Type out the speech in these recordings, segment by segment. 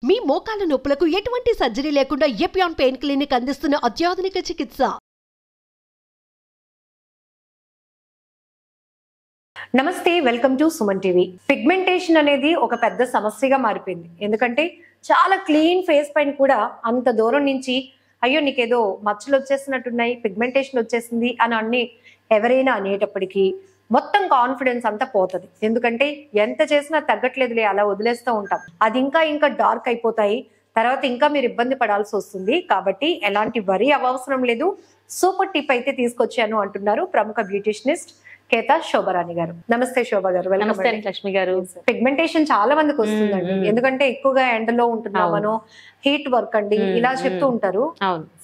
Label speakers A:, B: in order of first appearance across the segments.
A: మీ మోకాల నొప్పులకు ఎటువంటి సర్జరీ లేకుండా ఎపియాన్ పెయిన్ క్లినిక్ అందిస్తున్న అత్యాధునిక చికిత్స.
B: నమస్తే, welcome to Suman TV. Pigmentation అనేది ఒక పెద్ద సమస్యగా మారిపోయింది. ఎందుకంటే చాలా క్లీన్ ఫేస్ పైన కూడా అంత దూరం నుంచి అయ్యో నీకేదో మచ్చలు వచ్చేసినట్టున్నాయి, పిగ్మెంటేషన్ వచ్చేసింది అని అన్ని ఎవరైనా అనేటప్పటికీ మొత్తం కాన్ఫిడెన్స్ అంతా పోతుంది. ఎందుకంటే ఎంత చేసినా తగ్గట్లేదులే, అలా వదిలేస్తూ ఉంటాం. అది ఇంకా ఇంకా డార్క్ అయిపోతాయి, తర్వాత ఇంకా మీరు ఇబ్బంది పడాల్సి వస్తుంది. కాబట్టి ఎలాంటి వరి అవసరం లేదు. సూపర్ టిప్ అయితే తీసుకొచ్చాను అంటున్నారు ప్రముఖ బ్యూటిషనిస్ట్ కేతా శోభారాణి గారు. నమస్తే శోభ గారు, వెల్కమ్.
C: లక్ష్మి గారు.
B: పిగ్మెంటేషన్ చాలా మందికి వస్తుందండి, ఎందుకంటే ఎక్కువగా ఎండలో ఉంటున్నామనో, హీట్ వర్క్ అండి ఇలా చెప్తూ ఉంటారు.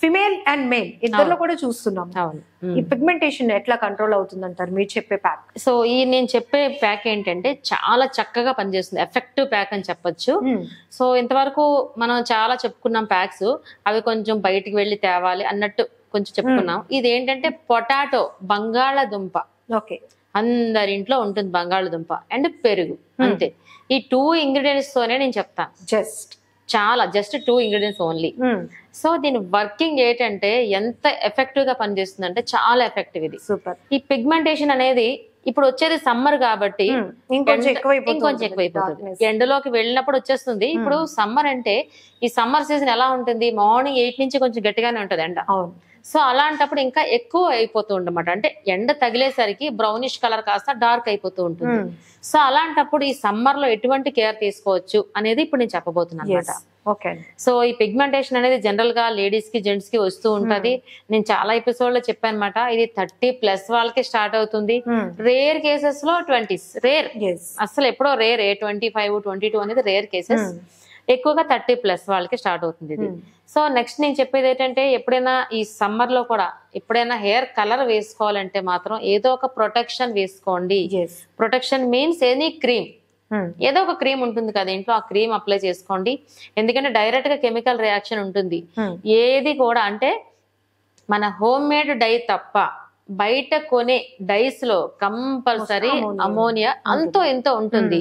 B: ఫిమేల్ అండ్ మేల్ ఇద్దరిలో కూడా చూస్తున్నాం. ఈ పిగ్మెంటేషన్ ఎట్లా కంట్రోల్ అవుతుంది అంటారు మీరు చెప్పే ప్యాక్?
C: సో ఈ నేను చెప్పే ప్యాక్ ఏంటంటే చాలా చక్కగా పనిచేస్తుంది, ఎఫెక్టివ్ ప్యాక్ అని చెప్పొచ్చు. సో ఇంతవరకు మనం చాలా చెప్పుకున్నాం ప్యాక్స్, అవి కొంచెం బయటికి వెళ్ళి తేవాలి అన్నట్టు కొంచెం చెప్పుకున్నాం. ఇది ఏంటంటే పొటాటో, బంగాళదుంప.
B: ఓకే,
C: అందరింట్లో ఉంటుంది బంగాళదుంప అండ్ పెరుగు, అంతే. ఈ 2 ఇంగ్రీడియంట్స్ తోనే నేను చెప్తాను. Just 2 ingredients only. సో దీని వర్కింగ్ ఏంటంటే ఎంత ఎఫెక్టివ్ గా పనిచేస్తుంది అంటే చాలా ఎఫెక్టివ్ ఇది.
B: సూపర్.
C: ఈ పిగ్మెంటేషన్ అనేది ఇప్పుడు వచ్చేది సమ్మర్ కాబట్టి
B: ఇంకొంచెం
C: ఎక్కువైపోతుంది. ఎండలోకి వెళ్ళినప్పుడు వచ్చేస్తుంది. ఇప్పుడు సమ్మర్ అంటే ఈ సమ్మర్ సీజన్ ఎలా ఉంటుంది, మార్నింగ్ 8 నుంచి కొంచెం గట్టిగానే ఉంటది ఎండ. సో అలాంటప్పుడు ఇంకా ఎక్కువ అయిపోతూ ఉండమాట. అంటే ఎండ తగిలేసరికి బ్రౌనిష్ కలర్ కాస్త డార్క్ అయిపోతూ ఉంటుంది. సో అలాంటప్పుడు ఈ సమ్మర్ లో ఎటువంటి కేర్ తీసుకోవచ్చు అనేది ఇప్పుడు నేను చెప్పబోతున్నాను అనమాట. సో ఈ పిగ్మెంటేషన్ అనేది జనరల్ గా లేడీస్ కి, జెంట్స్ కి వస్తూ ఉంటది. నేను చాలా ఎపిసోడ్ లో చెప్పాను అనమాట. ఇది 30+ వాళ్ళకి స్టార్ట్ అవుతుంది. రేర్ కేసెస్ లో 20s, రేర్, అసలు ఎప్పుడో రేర్. 25, 22 అనేది రేర్ కేసెస్. ఎక్కువగా 30+ వాళ్ళకి స్టార్ట్ అవుతుంది ఇది. సో నెక్స్ట్ నేను చెప్పేది ఏంటంటే, ఎప్పుడైనా ఈ సమ్మర్ లో కూడా ఎప్పుడైనా హెయిర్ కలర్ వేసుకోవాలంటే మాత్రం ఏదో ఒక ప్రొటెక్షన్ వేసుకోండి. ప్రొటెక్షన్ మీన్స్ ఎనీ క్రీమ్, ఏదో ఒక క్రీమ్ ఉంటుంది కదా ఇంట్లో, ఆ క్రీమ్ అప్లై చేసుకోండి. ఎందుకంటే డైరెక్ట్ గా కెమికల్ రియాక్షన్ ఉంటుంది. ఏది కూడా అంటే మన హోమ్ మేడ్ డై తప్ప బయట కొనే డైస్ లో కంపల్సరీ అమోనియా అంతో ఎంతో ఉంటుంది.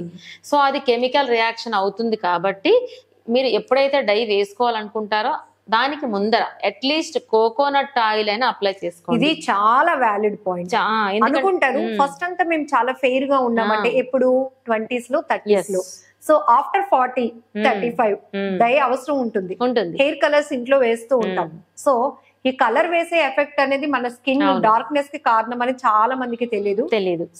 C: సో అది కెమికల్ రియాక్షన్ అవుతుంది. కాబట్టి మీరు ఎప్పుడైతే డై వేసుకోవాలనుకుంటారో దానికి ముందర అట్లీస్ట్ కోకోనట్ ఆయిల్ అయినా అప్లై చేసుకోండి.
B: ఇది చాలా వ్యాలిడ్ పాయింట్. అనుకుంటారు ఫస్ట్ అంతా మేము చాలా ఫెయిర్ గా ఉన్నామంటే ఎప్పుడు 20s లో 30s లో. సో ఆఫ్టర్ 40, 35 డై అవసరం ఉంటుంది. హెయిర్ కలర్స్ ఇంట్లో వేస్తూ ఉంటాం. సో ఈ కలర్ వేసే ఎఫెక్ట్ అనేది మన స్కిన్ డార్క్నెస్ కి కారణం అని చాలా మందికి తెలియదు.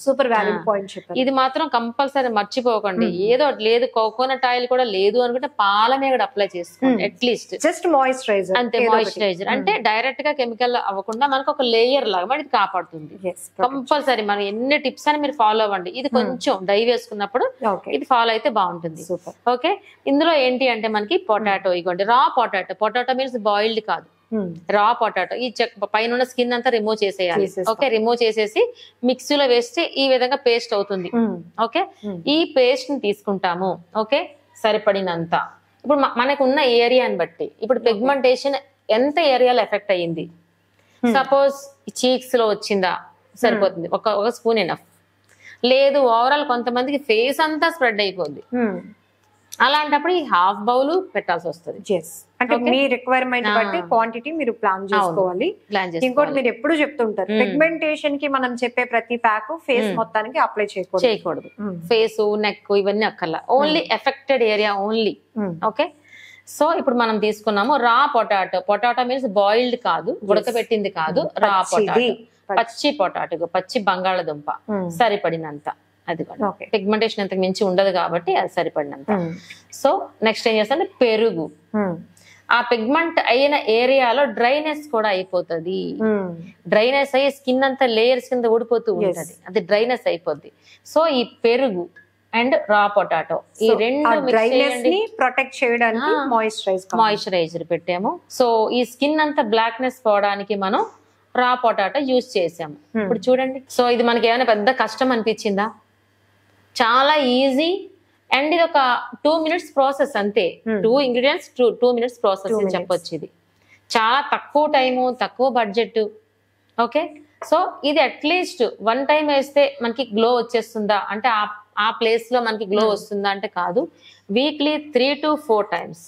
B: సూపర్ వ్యాలిడ్ పాయింట్ చెప్పారు.
C: ఇది మాత్రం కంపల్సరీ మర్చిపోకండి. ఏదో లేదు, కోకోనట్ ఆయిల్ కూడా లేదు అనుకుంటే పాల మీద అప్లై చేసుకోండి. అట్లీస్ట్
B: జస్ట్ మాయిశ్చరైజర్,
C: అంతే. మాయిశ్చరైజర్ అంటే డైరెక్ట్ గా కెమికల్ అవ్వకుండా మనకు ఒక లేయర్ లాగా మనకి కాపాడుతుంది. కంపల్సరీ మనం ఎన్ని టిప్స్ అని మీరు ఫాలో అవ్వండి. ఇది కొంచెం డై వేసుకున్నప్పుడు ఇది ఫాలో అయితే బాగుంటుంది. ఓకే, ఇందులో ఏంటి అంటే మనకి పొటాటో, ఇగోండి రా పొటాటో. పొటాటో మీన్స్ బాయిల్డ్ కాదు, రా పొటాటో. ఈ పైన స్కిన్ అంతా రిమూవ్ చేసేయాలి. ఓకే, రిమూవ్ చేసేసి మిక్సీలో వేస్తే ఈ విధంగా పేస్ట్ అవుతుంది. ఓకే, ఈ పేస్ట్ ని తీసుకుంటాము. ఓకే, సరిపడినంత. ఇప్పుడు మనకున్న ఏరియాని బట్టి ఇప్పుడు పిగ్మెంటేషన్ ఎంత ఏరియాలో ఎఫెక్ట్ అయ్యింది. సపోజ్ చీక్స్ లో వచ్చిందా, సరిపోతుంది, ఒక స్పూన్ ఎనఫ్. లేదు ఓవరాల్ కొంతమందికి ఫేస్ అంతా స్ప్రెడ్ అయిపోద్ది. అలాంటప్పుడు ఈ హాఫ్ బౌల్ పెట్టాల్సి వస్తుంది.
B: అంటే మీ రిక్వైర్మెంట్ బట్టి క్వాంటిటీ మీరు ప్లాన్ చేసుకోవాలి. ఇంకోటి మీరు ఎప్పుడు చెప్తుంటారు, పిగ్మెంటేషన్ కి మనం చెప్పే ప్రతి ప్యాక్ ఫేస్ మొత్తానికి అప్లై చేయకూడదు.
C: ఫేస్, నెక్ ఇవన్నీ అక్కర్లా, only affected area only. Okay, so ఇప్పుడు మనం తీసుకున్నాము రా పొటాటో. పొటాటో మీన్స్ బాయిల్డ్ కాదు, ఉడకబెట్టింది కాదు, రా పొటాటో, పచ్చి పొటాటో, పచ్చి బంగాళదుంప సరిపడినంత. అది పిగ్మెంటేషన్ అంతకు మించి ఉండదు కాబట్టి అది సరిపడినంత. సో నెక్స్ట్ ఏం చేస్తా, పెరుగు. ఆ పిగ్మెంట్ అయిన ఏరియాలో డ్రైనెస్ కూడా అయిపోతుంది. డ్రైనెస్ అయ్యి స్కిన్ అంతా లేయర్స్ కింద ఊడిపోతూ ఉంటది, అది డ్రైనెస్ అయిపోద్ది. సో ఈ పెరుగు అండ్ రా పొటాటో ఈ రెండు
B: ప్రొటెక్ట్ చేయడానికి
C: మాయిశ్చరైజర్ పెట్టాము. సో ఈ స్కిన్ అంతా బ్లాక్నెస్ పోవడానికి మనం రా పొటాటో యూజ్ చేసాము. ఇప్పుడు చూడండి, సో ఇది మనకి ఏమైనా పెద్ద కష్టం అనిపించిందా? చాలా ఈజీ అండ్ ఇది ఒక 2 minutes ప్రాసెస్ అంతే. 2 ingredients 2 minutes ప్రాసెస్ అని చెప్పొచ్చు. ఇది చాలా తక్కువ టైము, తక్కువ బడ్జెట్. ఓకే, సో ఇది అట్లీస్ట్ 1 టైం వేస్తే మనకి గ్లో వచ్చేస్తుందా అంటే ఆ ప్లేస్ లో మనకి గ్లో వస్తుందా అంటే కాదు, వీక్లీ 3 to 4 times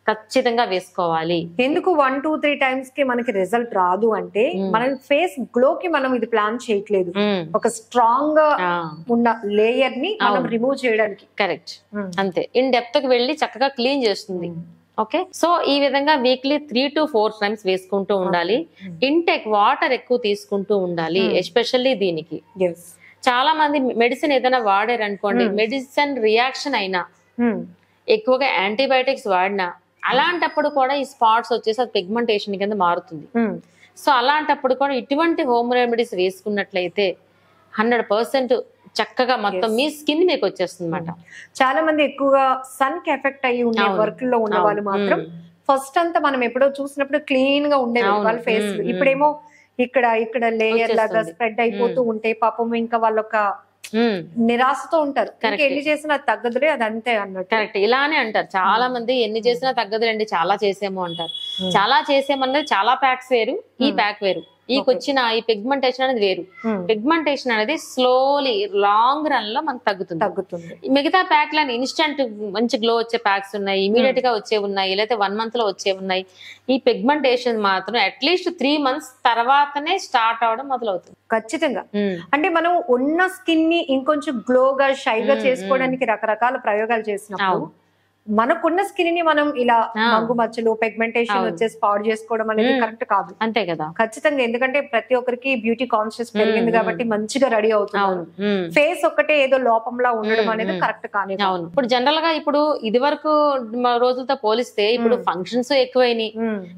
C: ఖచ్చితంగా వేసుకోవాలి.
B: ఎందుకు 1, 2, 3 times కి మనకి రిజల్ట్ రాదు అంటే మనం ఫేస్ గ్లో కి మనం ఇది ప్లాన్ చేయట్లేదు, ఒక స్ట్రాంగ్ గా ఉన్న లేయర్ ని మనం రిమూవ్ చేయడానికి.
C: కరెక్ట్, అంతే. ఇన్ డెప్త్ కి వెళ్ళి చక్కగా క్లీన్ చేస్తుంది. ఓకే, సో ఈ విధంగా వీక్లీ 3 to 4 times వేసుకుంటూ ఉండాలి. ఇంటేక్ వాటర్ ఎక్కువ తీసుకుంటూ ఉండాలి, ఎస్పెషల్లీ దీనికి. చాలా మంది మెడిసిన్ ఏదైనా వాడారు అనుకోండి, మెడిసిన్ రియాక్షన్ అయినా ఎక్కువగా యాంటీబయాటిక్స్ వాడినా అలాంటప్పుడు కూడా ఈ స్పాట్స్ వచ్చేసి అది పిగ్మెంటేషన్ కింద మారుతుంది. సో అలాంటప్పుడు కూడా ఇటువంటి హోమ్ రెమెడీస్ వేసుకున్నట్లయితే 100% చక్కగా మొత్తం మీ స్కిన్ మీకు వచ్చేస్తుంది అన్నమాట.
B: చాలా మంది ఎక్కువగా సన్ కి ఎఫెక్ట్ అయ్యి ఉండే వర్క్ లో ఉన్న వాళ్ళు మాత్రం ఫస్ట్ అంతా మనం ఎప్పుడో చూసినప్పుడు క్లీన్ గా ఉండేది వాళ్ళ ఫేస్, ఇప్పుడేమో ఇక్కడ లేయర్ లాగా స్ప్రెడ్ అయిపోతూ ఉంటే పాపం ఇంకా వాళ్ళొక నిరాశతో ఉంటారు. ఎన్ని చేసినా తగ్గదులే, అది అంతే అన్నట్టు.
C: కరెక్ట్, ఇలానే అంటారు చాలా మంది, ఎన్ని చేసినా తగ్గదులేండి చాలా చేసేమో అంటారు. చాలా చేసేమన్నది చాలా ప్యాక్స్ వేరు, ఈ ప్యాక్ వేరు. వచ్చిన ఈ పిగ్మెంటేషన్ అనేది వేరు. పిగ్మెంటేషన్ అనేది స్లోలీ లాంగ్ రన్ లో మనకు తగ్గుతుంది. మిగతా ప్యాక్ లని ఇన్స్టెంట్ మంచి గ్లో వచ్చే ప్యాక్స్ ఉన్నాయి, ఇమీడియట్ గా వచ్చే ఉన్నాయి, లేదా 1 month లో వచ్చే ఉన్నాయి. ఈ పిగ్మెంటేషన్ మాత్రం అట్లీస్ట్ 3 months తర్వాతనే స్టార్ట్ అవడం మొదలవుతుంది.
B: ఖచ్చితంగా. అంటే మనం ఉన్న స్కిన్ ని ఇంకొంచెం గ్లోగా షైగా చేసుకోవడానికి రకరకాల ప్రయోగాలు చేసినప్పుడు మనకున్న స్కిన్ ని మనం ఇలా మంగు మచ్చలు పిగ్మెంటేషన్ వచ్చేసి పాడు చేసుకోవడం అనేది కరెక్ట్ కాదు.
C: అంతే కదా,
B: ఖచ్చితంగా. ఎందుకంటే ప్రతి ఒక్కరికి బ్యూటీ కాన్షియస్ పెరిగింది కాబట్టి మంచిగా రెడీ అవుతుంది. ఫేస్ ఒక్కటే ఏదో లోపంలా ఉండడం అనేది కరెక్ట్ కానీ.
C: ఇప్పుడు జనరల్ గా ఇప్పుడు ఇది వరకు రోజులతో పోలిస్తే ఇప్పుడు ఫంక్షన్స్ ఎక్కువైనాయి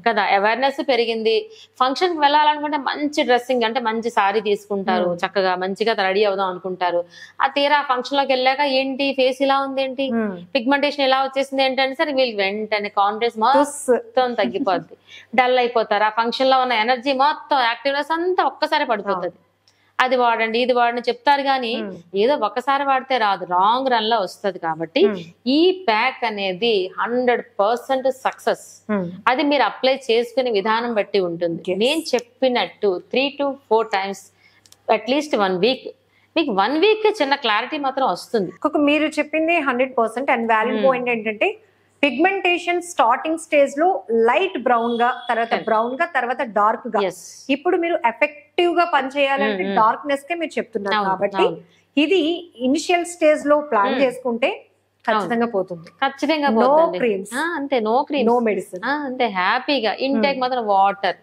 C: కదా, అవేర్నెస్ పెరిగింది. ఫంక్షన్ కి వెళ్ళాలనుకుంటే మంచి డ్రెస్సింగ్ అంటే మంచి సారీ తీసుకుంటారు, చక్కగా మంచిగా రెడీ అవుదాం అనుకుంటారు. ఆ తీరా ఫంక్షన్ లోకి వెళ్ళాక ఏంటి ఫేస్ ఇలా ఉంది, ఏంటి పిగ్మెంటేషన్ ఇలా వచ్చేసింది ఏంటంటే సరే వీళ్ళు వెంటనే కాన్ఫిడెన్స్ మొత్తం తగ్గిపోద్ది, డల్ అయిపోతారు. ఆ ఫంక్షన్ లో ఉన్న ఎనర్జీ మొత్తం యాక్టివ్నెస్ అంతా ఒక్కసారి పడిపోతుంది. అది వాడండి ఇది వాడండి చెప్తారు కానీ ఏదో ఒక్కసారి వాడితే రాదు, రాంగ్ రన్ లో వస్తుంది. కాబట్టి ఈ ప్యాక్ అనేది 100% సక్సెస్. అది మీరు అప్లై చేసుకునే విధానం బట్టి ఉంటుంది. నేను చెప్పినట్టు 3 to 4 times అట్లీస్ట్ 1 week, మీకు 1 week చిన్న క్లారిటీ మాత్రం వస్తుంది.
B: మీరు చెప్పింది 100%. అండ్ వాల్యూ పాయింట్ ఏంటంటే పిగ్మెంటేషన్ స్టార్టింగ్ స్టేజ్ లో లైట్ బ్రౌన్ గా, తర్వాత బ్రౌన్ గా, తర్వాత డార్క్ గా. ఇప్పుడు మీరు ఎఫెక్టివ్ గా పనిచేయాలంటే డార్క్నెస్ కే మీరు చెప్తున్నారు. కాబట్టి ఇది ఇనిషియల్ స్టేజ్ లో ప్లాన్ చేసుకుంటే ఖచ్చితంగా పోతుంది.
C: ఖచ్చితంగా అంతే, నో క్రీమ్,
B: నో మెడిసిన్,
C: అంతే. హ్యాపీగా ఇంటేక్ మాత్రం వాటర్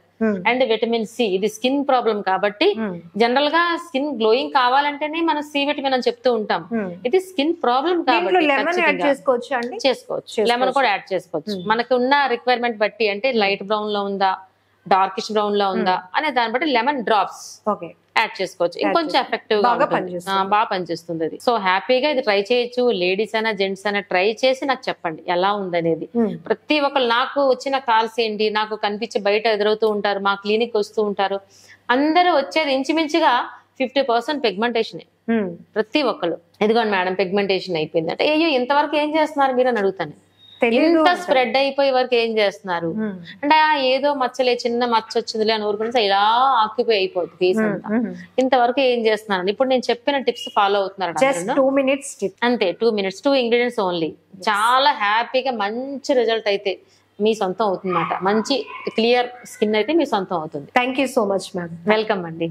C: అండ్ విటమిన్ సి. ఇది స్కిన్ ప్రాబ్లం కాబట్టి జనరల్ గా స్కిన్ గ్లోయింగ్ కావాలంటేనే మనం సి విటమిన్ అని చెప్తూ ఉంటాం. ఇది స్కిన్ ప్రాబ్లం కాబట్టి చేసుకోవచ్చు, లెమన్ కూడా యాడ్ చేసుకోవచ్చు. మనకు ఉన్న రిక్వైర్మెంట్ బట్టి, అంటే లైట్ బ్రౌన్ లో ఉందా, డార్కిష్ బ్రౌన్ లో ఉందా అనే దాన్ని బట్టి లెమన్ డ్రాప్స్ యాడ్ చేసుకోవచ్చు. ఇంకొంచెం ఎఫెక్టివ్ గా బాగా పనిచేస్తుంది అది. సో హ్యాపీగా ఇది ట్రై చేయొచ్చు. లేడీస్ అయినా జెంట్స్ అయినా ట్రై చేసి నాకు చెప్పండి ఎలా ఉందనేది. ప్రతి ఒక్కరు నాకు వచ్చిన కాల్స్ ఏంటి, నాకు కనిపించి బయట ఎదురవుతూ ఉంటారు, మా క్లినిక్ వస్తూ ఉంటారు. అందరూ వచ్చేది ఇంచుమించుగా 50% పిగ్మెంటేషన్. ప్రతి ఒక్కరు ఇదిగోండి మేడం పిగ్మెంటేషన్ అయిపోయింది అంటే, అయ్యో ఇంతవరకు ఏం చేస్తున్నారు మీరు అని అడుగుతాను. ఇంత స్ప్రెడ్ అయిపోయే వరకు ఏం చేస్తున్నారు అంటే, ఏదో మచ్చలే, చిన్న మచ్చ వచ్చిందిలే అని ఊరుకుని ఇలా ఆక్యుపై అయిపోతుంది ఫేస్ అంతా. ఇంతవరకు ఏం చేస్తున్నారు? ఇప్పుడు నేను చెప్పిన టిప్స్ ఫాలో అవుతున్నారు అంతే. 2 minutes 2 ingredients ఓన్లీ. చాలా హ్యాపీగా మంచి రిజల్ట్ అయితే మీ సొంతం అవుతుంది అన్నమాట. మంచి క్లియర్ స్కిన్ అయితే మీ సొంతం అవుతుంది.
B: Thank you so much ma'am.
C: Welcome అండి.